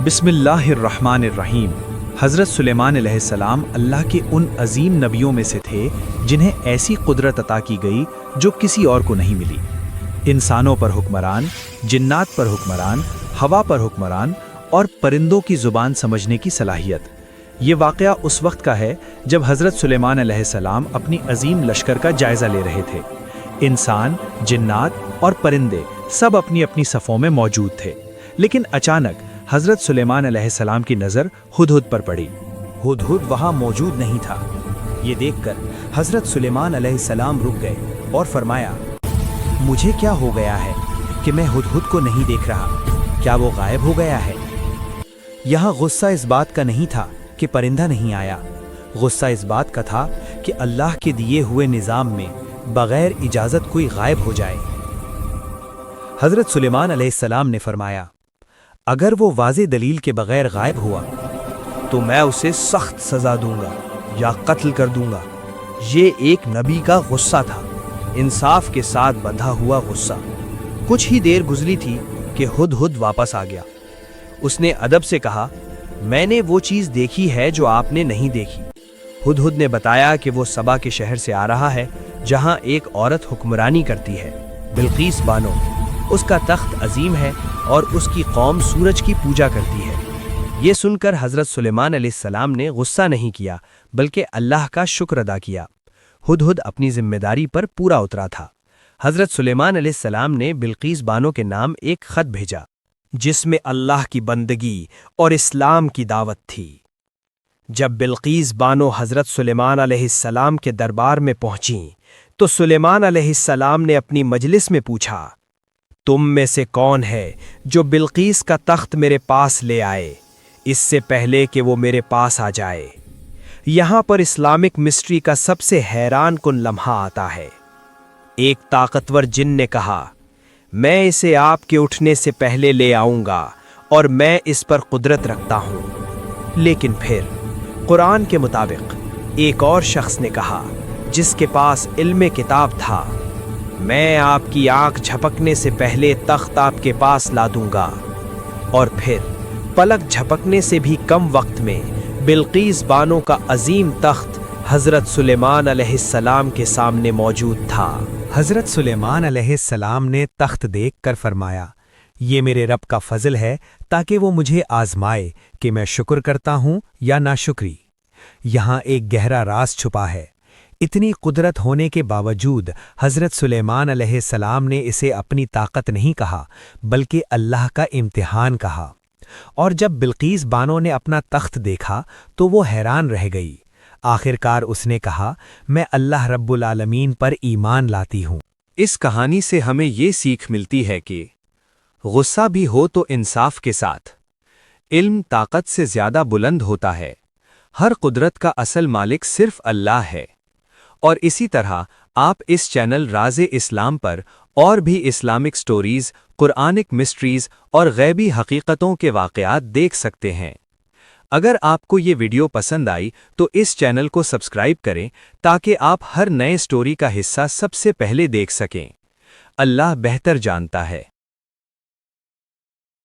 بسم اللہ الرحمن الرحیم۔ حضرت سلیمان علیہ السلام اللہ کے ان عظیم نبیوں میں سے تھے جنہیں ایسی قدرت عطا کی گئی جو کسی اور کو نہیں ملی۔ انسانوں پر حکمران، جنات پر حکمران، ہوا پر حکمران اور پرندوں کی زبان سمجھنے کی صلاحیت۔ یہ واقعہ اس وقت کا ہے جب حضرت سلیمان علیہ السلام اپنی عظیم لشکر کا جائزہ لے رہے تھے۔ انسان، جنات اور پرندے سب اپنی اپنی صفوں میں موجود تھے، لیکن اچانک حضرت سلیمان علیہ السلام کی نظر ہدہد پر پڑی۔ ہدہد وہاں موجود نہیں تھا۔ یہ دیکھ کر حضرت سلیمان علیہ السلام رک گئے اور فرمایا، مجھے کیا ہو گیا ہے کہ میں ہدہد کو نہیں دیکھ رہا؟ کیا وہ غائب ہو گیا ہے؟ یہاں غصہ اس بات کا نہیں تھا کہ پرندہ نہیں آیا، غصہ اس بات کا تھا کہ اللہ کے دیے ہوئے نظام میں بغیر اجازت کوئی غائب ہو جائے۔ حضرت سلیمان علیہ السلام نے فرمایا، اگر وہ واضح دلیل کے بغیر غائب ہوا تو میں اسے سخت سزا دوں گا یا قتل کر دوں گا۔ یہ ایک نبی کا غصہ تھا، انصاف کے ساتھ بندھا ہوا غصہ۔ کچھ ہی دیر گزری تھی کہ ہدہد واپس آ گیا۔ اس نے ادب سے کہا، میں نے وہ چیز دیکھی ہے جو آپ نے نہیں دیکھی۔ ہدہد نے بتایا کہ وہ سبا کے شہر سے آ رہا ہے جہاں ایک عورت حکمرانی کرتی ہے، بلقیس بانو۔ اس کا تخت عظیم ہے اور اس کی قوم سورج کی پوجا کرتی ہے۔ یہ سن کر حضرت سلیمان علیہ السلام نے غصہ نہیں کیا بلکہ اللہ کا شکر ادا کیا۔ ہدہد اپنی ذمہ داری پر پورا اترا تھا۔ حضرت سلیمان علیہ السلام نے بلقیس بانو کے نام ایک خط بھیجا جس میں اللہ کی بندگی اور اسلام کی دعوت تھی۔ جب بلقیس بانو حضرت سلیمان علیہ السلام کے دربار میں پہنچیں تو سلیمان علیہ السلام نے اپنی مجلس میں پوچھا، تم میں سے کون ہے جو بلقیس کا تخت میرے پاس لے آئے اس سے پہلے کہ وہ میرے پاس آ جائے؟ یہاں پر اسلامک مسٹری کا سب سے حیران کن لمحہ آتا ہے۔ ایک طاقتور جن نے کہا، میں اسے آپ کے اٹھنے سے پہلے لے آؤں گا اور میں اس پر قدرت رکھتا ہوں۔ لیکن پھر قرآن کے مطابق ایک اور شخص نے کہا جس کے پاس علم کتاب تھا، میں آپ کی آنکھ جھپکنے سے پہلے تخت آپ کے پاس لا دوں گا۔ اور پھر پلک جھپکنے سے بھی کم وقت میں بلقیس بانو کا عظیم تخت حضرت سلیمان علیہ السلام کے سامنے موجود تھا۔ حضرت سلیمان علیہ السلام نے تخت دیکھ کر فرمایا، یہ میرے رب کا فضل ہے تاکہ وہ مجھے آزمائے کہ میں شکر کرتا ہوں یا ناشکری۔ یہاں ایک گہرا راز چھپا ہے۔ اتنی قدرت ہونے کے باوجود حضرت سلیمان علیہ السلام نے اسے اپنی طاقت نہیں کہا بلکہ اللہ کا امتحان کہا۔ اور جب بلقیس بانو نے اپنا تخت دیکھا تو وہ حیران رہ گئی۔ آخرکار اس نے کہا، میں اللہ رب العالمین پر ایمان لاتی ہوں۔ اس کہانی سے ہمیں یہ سیکھ ملتی ہے کہ غصہ بھی ہو تو انصاف کے ساتھ۔ علم طاقت سے زیادہ بلند ہوتا ہے۔ ہر قدرت کا اصل مالک صرف اللہ ہے۔ اور اسی طرح آپ اس چینل راز اسلام پر اور بھی اسلامک سٹوریز، قرآنک مسٹریز اور غیبی حقیقتوں کے واقعات دیکھ سکتے ہیں۔ اگر آپ کو یہ ویڈیو پسند آئی تو اس چینل کو سبسکرائب کریں تاکہ آپ ہر نئے سٹوری کا حصہ سب سے پہلے دیکھ سکیں۔ اللہ بہتر جانتا ہے۔